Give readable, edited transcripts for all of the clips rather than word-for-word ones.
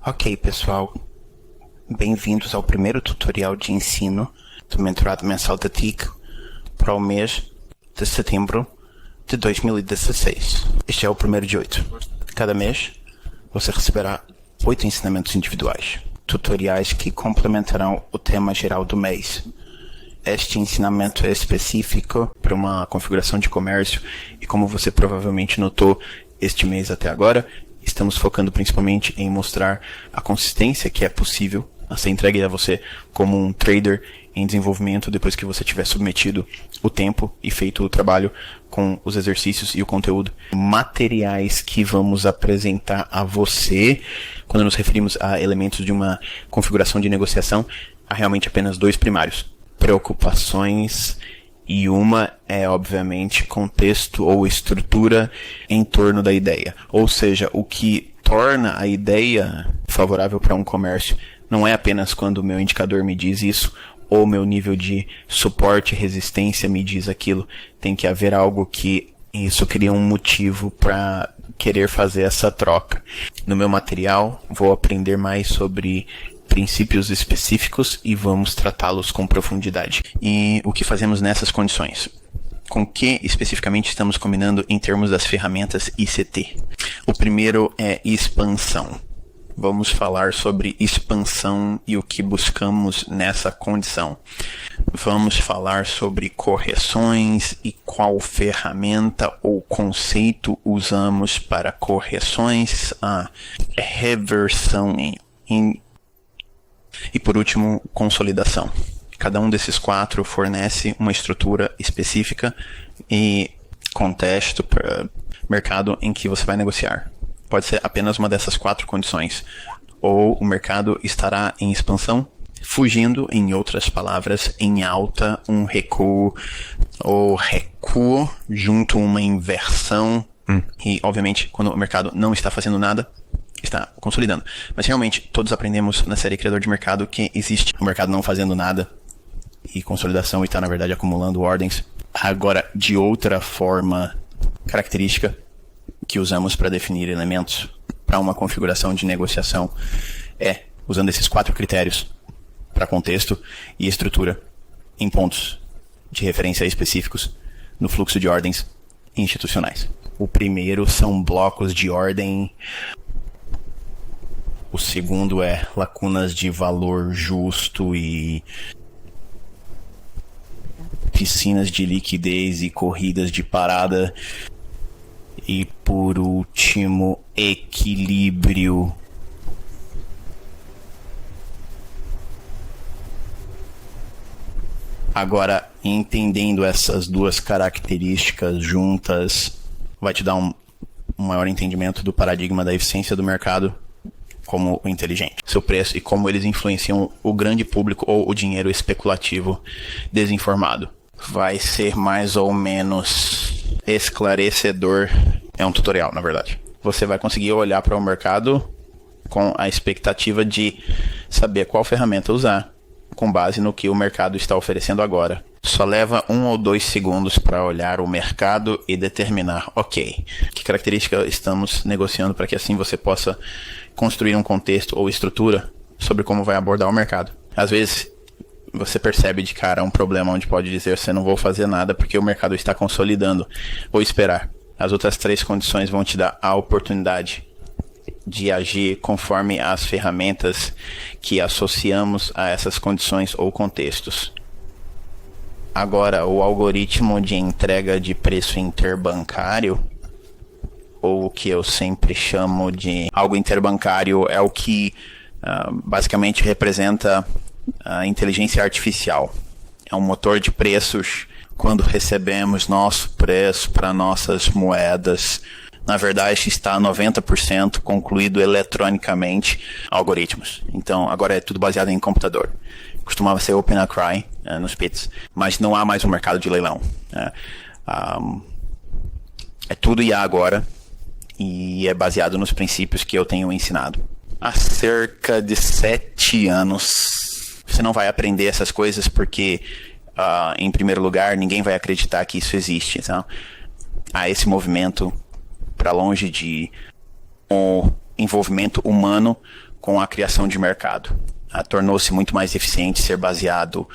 Ok, pessoal, bem-vindos ao primeiro tutorial de ensino do mentorado mensal da TIC para o mês de setembro de 2016. Este é o primeiro de 8. Cada mês você receberá 8 ensinamentos individuais, tutoriais que complementarão o tema geral do mês. Este ensinamento é específico para uma configuração de comércio e, como você provavelmente notou este mês até agora, estamos focando principalmente em mostrar a consistência que é possível a ser entregue a você como um trader em desenvolvimento depois que você tiver submetido o tempo e feito o trabalho com os exercícios e o conteúdo. Materiais que vamos apresentar a você quando nos referimos a elementos de uma configuração de negociação, há realmente apenas 2 primários: preocupações, e uma é, obviamente, contexto ou estrutura em torno da ideia. Ou seja, o que torna a ideia favorável para um comércio não é apenas quando o meu indicador me diz isso, ou meu nível de suporte e resistência me diz aquilo. Tem que haver algo que isso cria um motivo para querer fazer essa troca. No meu material, vou aprender mais sobre princípios específicos e vamos tratá-los com profundidade. E o que fazemos nessas condições? Com o que especificamente estamos combinando em termos das ferramentas ICT? O primeiro é expansão. Vamos falar sobre expansão e o que buscamos nessa condição. Vamos falar sobre correções e qual ferramenta ou conceito usamos para correções, reversão e, por último, consolidação. Cada um desses 4 fornece uma estrutura específica e contexto para mercado em que você vai negociar. Pode ser apenas uma dessas 4 condições. Ou o mercado estará em expansão, fugindo, em outras palavras, em alta, um recuo, ou recuo junto a uma inversão. E, obviamente, quando o mercado não está fazendo nada, está consolidando. Mas realmente, todos aprendemos na série Criador de Mercado que existe o mercado não fazendo nada e consolidação e está, na verdade, acumulando ordens. Agora, de outra forma característica que usamos para definir elementos para uma configuração de negociação é usando esses 4 critérios para contexto e estrutura em pontos de referência específicos no fluxo de ordens institucionais. O primeiro são blocos de ordem. O segundo é lacunas de valor justo e piscinas de liquidez e corridas de parada. E por último, equilíbrio. Agora, entendendo essas 2 características juntas, vai te dar um maior entendimento do paradigma da eficiência do mercado como o inteligente, seu preço e como eles influenciam o grande público ou o dinheiro especulativo desinformado. Vai ser mais ou menos esclarecedor. É um tutorial, na verdade. Você vai conseguir olhar para o mercado com a expectativa de saber qual ferramenta usar com base no que o mercado está oferecendo agora. Só leva 1 ou 2 segundos para olhar o mercado e determinar, ok, que característica estamos negociando para que assim você possa construir um contexto ou estrutura sobre como vai abordar o mercado. Às vezes, você percebe de cara um problema onde pode dizer você não vou fazer nada porque o mercado está consolidando, ou esperar. As outras 3 condições vão te dar a oportunidade de agir conforme as ferramentas que associamos a essas condições ou contextos. Agora, o algoritmo de entrega de preço interbancário, ou o que eu sempre chamo de algo interbancário, é o que basicamente representa a inteligência artificial. É um motor de preços quando recebemos nosso preço para nossas moedas. Na verdade, está 90% concluído eletronicamente algoritmos. Então, agora é tudo baseado em computador. Costumava ser OpenACRI nos PITs, mas não há mais um mercado de leilão. É tudo IA agora e é baseado nos princípios que eu tenho ensinado. Há cerca de 7 anos, você não vai aprender essas coisas porque, em primeiro lugar, ninguém vai acreditar que isso existe. Então, há esse movimento para longe de um envolvimento humano com a criação de mercado. Tornou-se muito mais eficiente ser baseado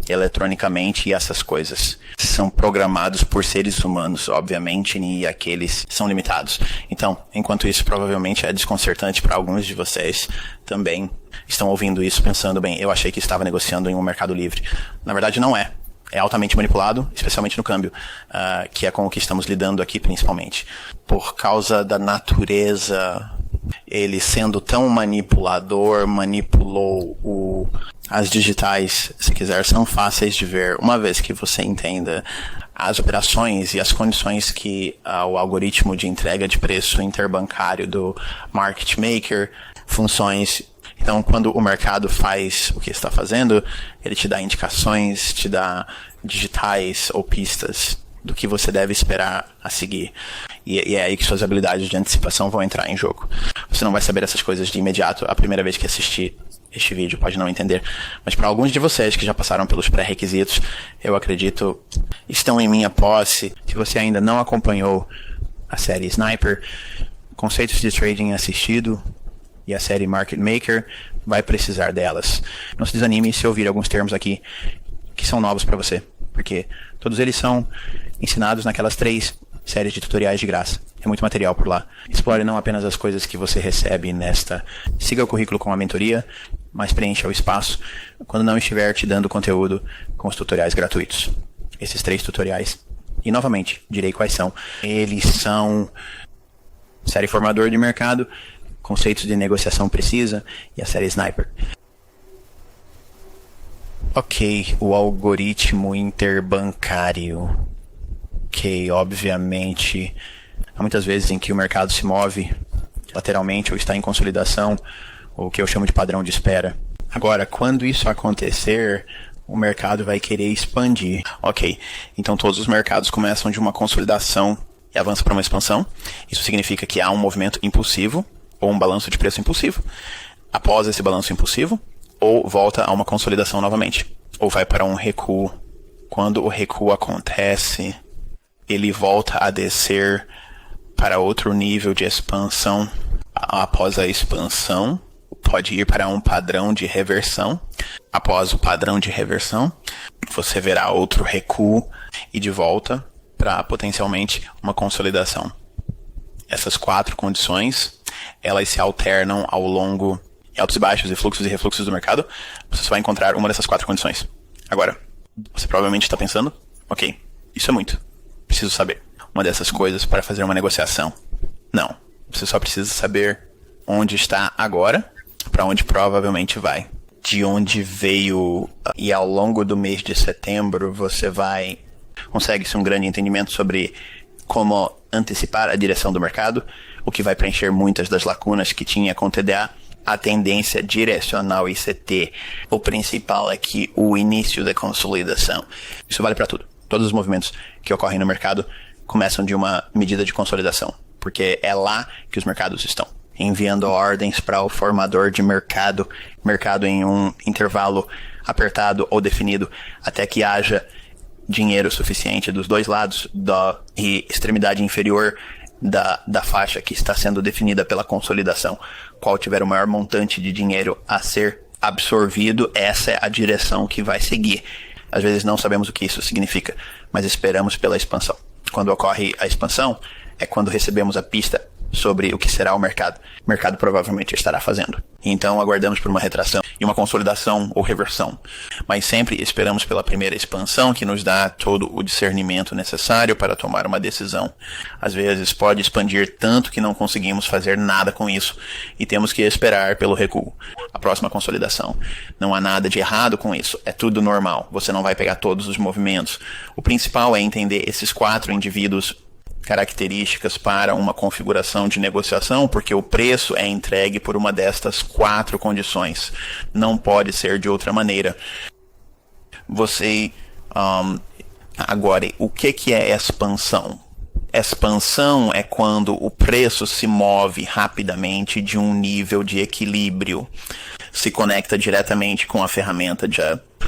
eletronicamente, e essas coisas são programados por seres humanos, obviamente, e aqueles são limitados. Então, enquanto isso provavelmente é desconcertante para alguns de vocês, também estão ouvindo isso pensando, bem, eu achei que estava negociando em um mercado livre. Na verdade não é. É altamente manipulado, especialmente no câmbio, que é com o que estamos lidando aqui principalmente. Por causa da natureza, ele sendo tão manipulador, manipulou as digitais, se quiser, são fáceis de ver. Uma vez que você entenda as operações e as condições que o algoritmo de entrega de preço interbancário do market maker, funções. Então, quando o mercado faz o que está fazendo, ele te dá indicações, te dá digitais ou pistas do que você deve esperar a seguir. E é aí que suas habilidades de antecipação vão entrar em jogo. Você não vai saber essas coisas de imediato a primeira vez que assistir este vídeo, pode não entender. Mas para alguns de vocês que já passaram pelos pré-requisitos, eu acredito, estão em minha posse. Se você ainda não acompanhou a série Sniper, conceitos de trading assistido, e a série Market Maker, vai precisar delas. Não se desanime se ouvir alguns termos aqui que são novos para você, porque todos eles são ensinados naquelas 3 séries de tutoriais de graça. É muito material por lá. Explore não apenas as coisas que você recebe nesta... Siga o currículo com a mentoria, mas preencha o espaço quando não estiver te dando conteúdo com os tutoriais gratuitos. Esses 3 tutoriais. E novamente, direi quais são. Eles são série Formador de Mercado, conceitos de negociação precisa e a série Sniper. Ok, o algoritmo interbancário. Ok, obviamente, há muitas vezes em que o mercado se move lateralmente ou está em consolidação, o que eu chamo de padrão de espera. Agora, quando isso acontecer, o mercado vai querer expandir. Ok, então todos os mercados começam de uma consolidação e avançam para uma expansão. Isso significa que há um movimento impulsivo, ou um balanço de preço impulsivo, após esse balanço impulsivo, ou volta a uma consolidação novamente, ou vai para um recuo. Quando o recuo acontece, ele volta a descer para outro nível de expansão. Após a expansão, pode ir para um padrão de reversão. Após o padrão de reversão, você verá outro recuo e de volta para potencialmente uma consolidação. Essas 4 condições, elas se alternam ao longo de altos e baixos e fluxos e refluxos do mercado. Você só vai encontrar uma dessas 4 condições. Agora, você provavelmente está pensando, ok, isso é muito. Preciso saber uma dessas coisas para fazer uma negociação. Não, você só precisa saber onde está agora, para onde provavelmente vai. De onde veio, e ao longo do mês de setembro você consegue-se um grande entendimento sobre como antecipar a direção do mercado, o que vai preencher muitas das lacunas que tinha com TDA, a tendência direcional ICT. O principal é que o início da consolidação. Isso vale para tudo. Todos os movimentos que ocorrem no mercado começam de uma medida de consolidação, porque é lá que os mercados estão, enviando ordens para o formador de mercado em um intervalo apertado ou definido, até que haja dinheiro suficiente dos dois lados e extremidade inferior da faixa que está sendo definida pela consolidação. Qual tiver o maior montante de dinheiro a ser absorvido, essa é a direção que vai seguir. Às vezes não sabemos o que isso significa, mas esperamos pela expansão. Quando ocorre a expansão, é quando recebemos a pista sobre o que será o mercado. O mercado provavelmente estará fazendo. Então aguardamos por uma retração e uma consolidação ou reversão. Mas sempre esperamos pela primeira expansão, que nos dá todo o discernimento necessário para tomar uma decisão. Às vezes pode expandir tanto que não conseguimos fazer nada com isso e temos que esperar pelo recuo. A próxima consolidação. Não há nada de errado com isso. É tudo normal. Você não vai pegar todos os movimentos. O principal é entender esses 4 indivíduos características para uma configuração de negociação, porque o preço é entregue por uma destas 4 condições. Não pode ser de outra maneira. Agora, o que é expansão? Expansão é quando o preço se move rapidamente de um nível de equilíbrio, se conecta diretamente com a ferramenta de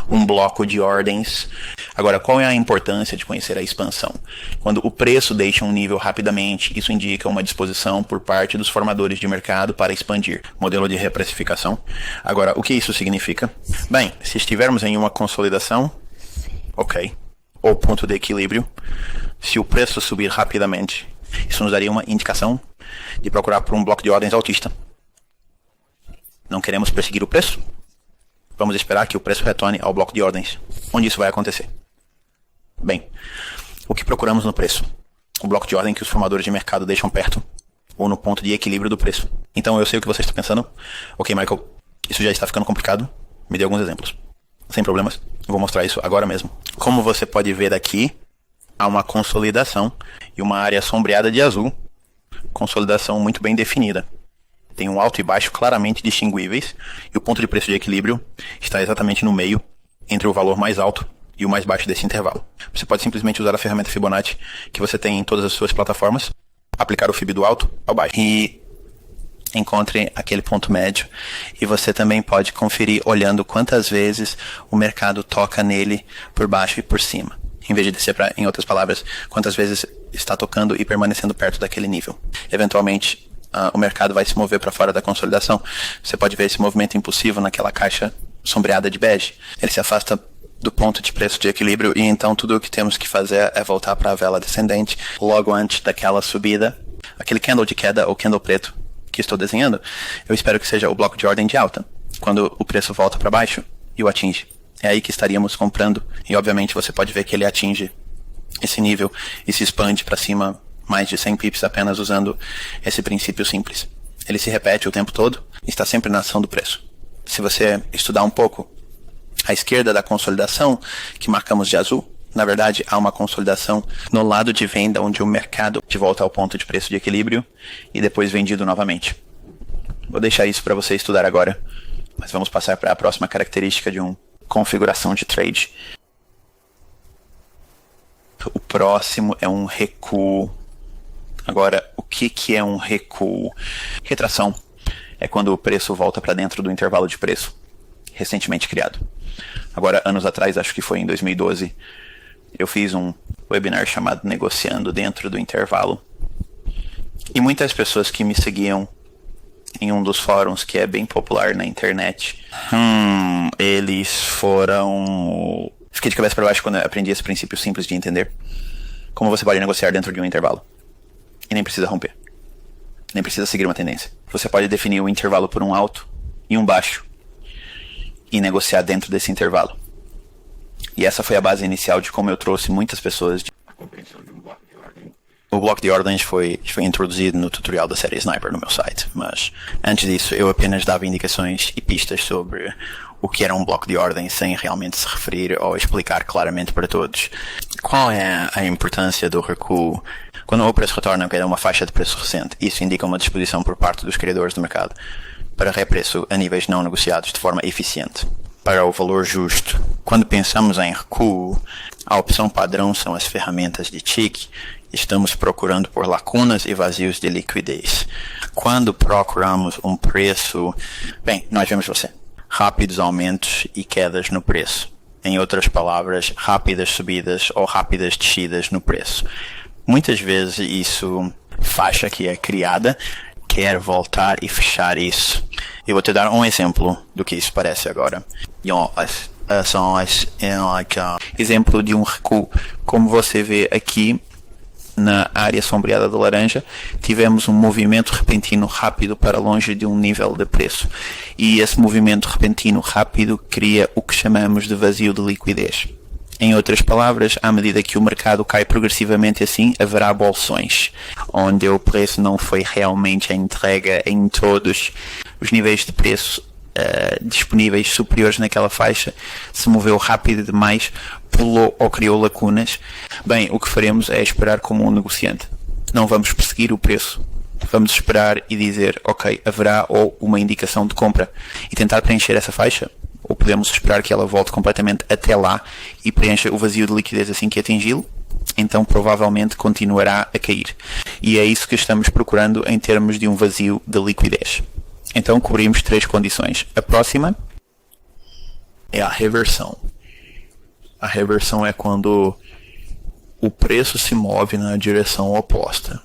um bloco de ordens, Agora, qual é a importância de conhecer a expansão? Quando o preço deixa um nível rapidamente, isso indica uma disposição por parte dos formadores de mercado para expandir. Modelo de reprecificação. Agora, o que isso significa? Bem, se estivermos em uma consolidação, ok, ou ponto de equilíbrio, se o preço subir rapidamente, isso nos daria uma indicação de procurar por um bloco de ordens altista. Não queremos perseguir o preço? Vamos esperar que o preço retorne ao bloco de ordens. Onde isso vai acontecer? Bem, o que procuramos no preço? O bloco de ordem que os formadores de mercado deixam perto, ou no ponto de equilíbrio do preço. Então eu sei o que você está pensando. Ok, Michael, isso já está ficando complicado. Me dê alguns exemplos. Sem problemas, eu vou mostrar isso agora mesmo. Como você pode ver aqui, há uma consolidação e uma área sombreada de azul. Consolidação muito bem definida. Tem um alto e baixo claramente distinguíveis, e o ponto de preço de equilíbrio está exatamente no meio, entre o valor mais alto e o mais baixo desse intervalo. Você pode simplesmente usar a ferramenta Fibonacci que você tem em todas as suas plataformas, aplicar o Fib do alto ao baixo e encontre aquele ponto médio, e você também pode conferir olhando quantas vezes o mercado toca nele por baixo e por cima, em vez de descer para, em outras palavras, quantas vezes está tocando e permanecendo perto daquele nível. Eventualmente, o mercado vai se mover para fora da consolidação. Você pode ver esse movimento impulsivo naquela caixa sombreada de bege. Ele se afasta do ponto de preço de equilíbrio, e então tudo o que temos que fazer é voltar para a vela descendente logo antes daquela subida. Aquele candle de queda ou candle preto que estou desenhando, eu espero que seja o bloco de ordem de alta, quando o preço volta para baixo e o atinge. É aí que estaríamos comprando, e obviamente você pode ver que ele atinge esse nível e se expande para cima mais de 100 pips apenas usando esse princípio simples. Ele se repete o tempo todo e está sempre na ação do preço. Se você estudar um pouco à esquerda da consolidação, que marcamos de azul, na verdade há uma consolidação no lado de venda, onde o mercado de volta ao ponto de preço de equilíbrio e depois vendido novamente. Vou deixar isso para você estudar agora, mas vamos passar para a próxima característica de uma configuração de trade. O próximo é um recuo. Agora, o que é um recuo? Retração é quando o preço volta para dentro do intervalo de preço recentemente criado. Agora, anos atrás, acho que foi em 2012, eu fiz um webinar chamado Negociando Dentro do Intervalo. E muitas pessoas que me seguiam em um dos fóruns que é bem popular na internet, eles foram... Fiquei de cabeça para baixo quando eu aprendi esse princípio simples de entender. Como você pode negociar dentro de um intervalo. E nem precisa romper. Nem precisa seguir uma tendência. Você pode definir um intervalo por um alto e um baixo. E negociar dentro desse intervalo. E essa foi a base inicial de como eu trouxe muitas pessoas. O bloco de ordens foi introduzido no tutorial da série Sniper no meu site. Mas antes disso eu apenas dava indicações e pistas sobre o que era um bloco de ordem sem realmente se referir ou explicar claramente para todos. Qual é a importância do recuo? Quando o preço retorna a uma faixa de preço recente, isso indica uma disposição por parte dos criadores do mercado para repreço a níveis não negociados de forma eficiente, para o valor justo. Quando pensamos em recuo, a opção padrão são as ferramentas de tick. Estamos procurando por lacunas e vazios de liquidez. Quando procuramos um preço, bem, nós vemos rápidos aumentos e quedas no preço. Em outras palavras, rápidas subidas ou rápidas descidas no preço. Muitas vezes isso, faixa que é criada, quer voltar e fechar isso. Eu vou te dar um exemplo do que isso parece agora. Exemplo de um recuo. Como você vê aqui, na área sombreada de laranja, tivemos um movimento repentino rápido para longe de um nível de preço. E esse movimento repentino rápido cria o que chamamos de vazio de liquidez. Em outras palavras, à medida que o mercado cai progressivamente assim, haverá bolsões, onde o preço não foi realmente entregue em todos os níveis de preço disponíveis superiores naquela faixa, se moveu rápido demais, pulou ou criou lacunas. Bem, o que faremos é esperar como um negociante. Não vamos perseguir o preço. Vamos esperar e dizer, ok, haverá ou uma indicação de compra e tentar preencher essa faixa, ou podemos esperar que ela volte completamente até lá e preencha o vazio de liquidez assim que atingi-lo, então provavelmente continuará a cair. E é isso que estamos procurando em termos de um vazio de liquidez. Então cobrimos 3 condições. A próxima é a reversão. A reversão é quando o preço se move na direção oposta.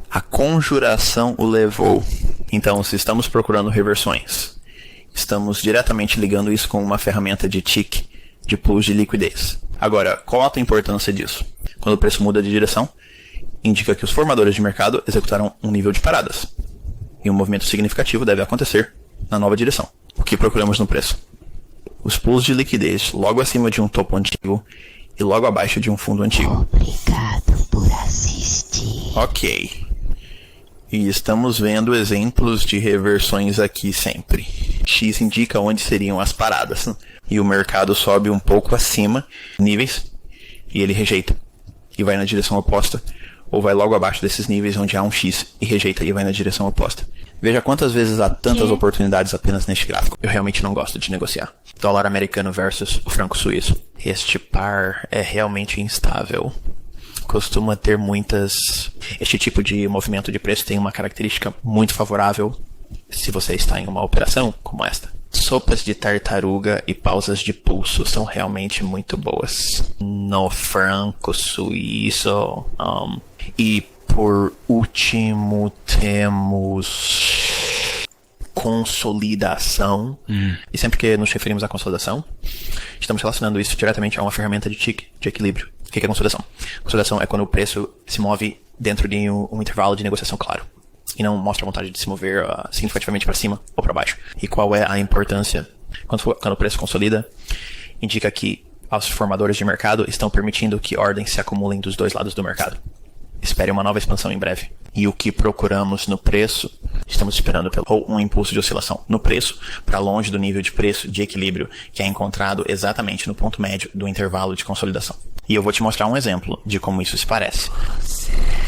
A conjuração o levou. Então, se estamos procurando reversões, estamos diretamente ligando isso com uma ferramenta de tick, de pools de liquidez. Agora, qual a importância disso? Quando o preço muda de direção, indica que os formadores de mercado executaram um nível de paradas. E um movimento significativo deve acontecer na nova direção. O que procuramos no preço? Os pools de liquidez logo acima de um topo antigo e logo abaixo de um fundo antigo. Obrigado por assistir. Ok. E estamos vendo exemplos de reversões aqui sempre. X indica onde seriam as paradas. E o mercado sobe um pouco acima níveis e ele rejeita. E vai na direção oposta. Ou vai logo abaixo desses níveis onde há um X e rejeita e vai na direção oposta. Veja quantas vezes há tantas oportunidades apenas neste gráfico. Eu realmente não gosto de negociar. Dólar americano versus o franco suíço. Este par é realmente instável. Costuma ter muitas... Este tipo de movimento de preço tem uma característica muito favorável se você está em uma operação como esta. Sopas de tartaruga e pausas de pulso são realmente muito boas. No franco suíço. E por último temos consolidação. E sempre que nos referimos à consolidação, estamos relacionando isso diretamente a uma ferramenta de tick, de equilíbrio. O que é consolidação? Consolidação é quando o preço se move dentro de um intervalo de negociação claro e não mostra a vontade de se mover significativamente para cima ou para baixo. E qual é a importância? Quando o preço consolida, indica que os formadores de mercado estão permitindo que ordens se acumulem dos dois lados do mercado. Espere uma nova expansão em breve. E o que procuramos no preço, estamos esperando pelo um impulso de oscilação no preço, para longe do nível de preço de equilíbrio que é encontrado exatamente no ponto médio do intervalo de consolidação. E eu vou te mostrar um exemplo de como isso se parece.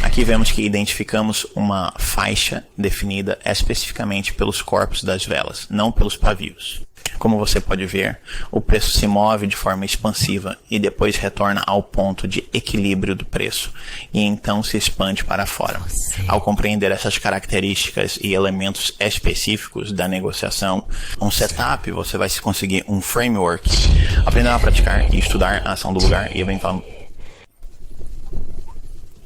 Aqui vemos que identificamos uma faixa definida especificamente pelos corpos das velas, não pelos pavios. Como você pode ver, o preço se move de forma expansiva e depois retorna ao ponto de equilíbrio do preço e então se expande para fora. Ao compreender essas características e elementos específicos da negociação, um setup, você vai conseguir um framework, aprender a praticar e estudar a ação do lugar e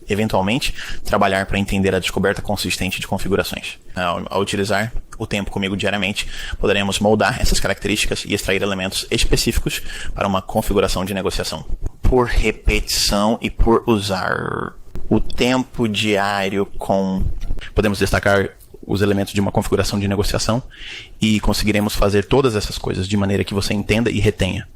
eventualmente trabalhar para entender a descoberta consistente de configurações. Ao utilizar o tempo comigo diariamente, poderemos moldar essas características e extrair elementos específicos para uma configuração de negociação. Por repetição e por usar o tempo diário podemos destacar os elementos de uma configuração de negociação e conseguiremos fazer todas essas coisas de maneira que você entenda e retenha.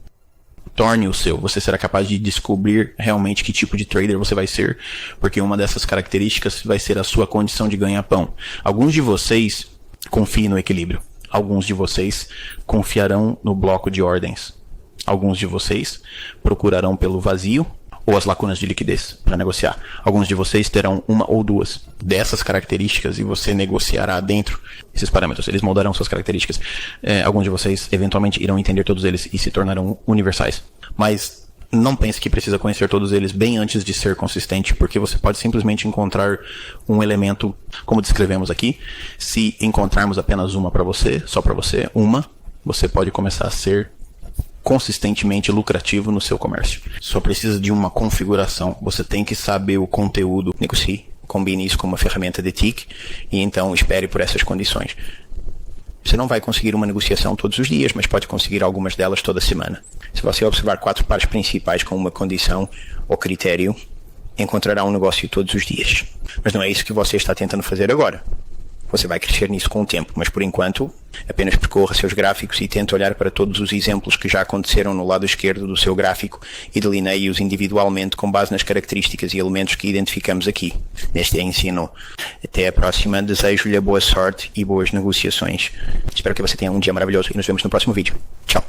Torne o seu, você será capaz de descobrir realmente que tipo de trader você vai ser, porque uma dessas características vai ser a sua condição de ganha-pão. Alguns de vocês confiem no equilíbrio, alguns de vocês confiarão no bloco de ordens, alguns de vocês procurarão pelo vazio ou as lacunas de liquidez para negociar. Alguns de vocês terão uma ou duas dessas características e você negociará dentro desses parâmetros. Eles moldarão suas características. Alguns de vocês eventualmente irão entender todos eles e se tornarão universais. Mas não pense que precisa conhecer todos eles bem antes de ser consistente, porque você pode simplesmente encontrar um elemento, como descrevemos aqui. Se encontrarmos apenas uma para você, só para você, você pode começar a ser consistentemente lucrativo no seu comércio. Só precisa de uma configuração. Você tem que saber o conteúdo. Negocie, combine isso com uma ferramenta de tick e então espere por essas condições. Você não vai conseguir uma negociação todos os dias, mas pode conseguir algumas delas toda semana. Se você observar 4 pares principais com uma condição ou critério, encontrará um negócio todos os dias. Mas não é isso que você está tentando fazer agora. Você vai crescer nisso com o tempo, mas por enquanto apenas percorra seus gráficos e tente olhar para todos os exemplos que já aconteceram no lado esquerdo do seu gráfico e delineie-os individualmente com base nas características e elementos que identificamos aqui neste ensino. Até a próxima, desejo-lhe boa sorte e boas negociações. Espero que você tenha um dia maravilhoso e nos vemos no próximo vídeo. Tchau.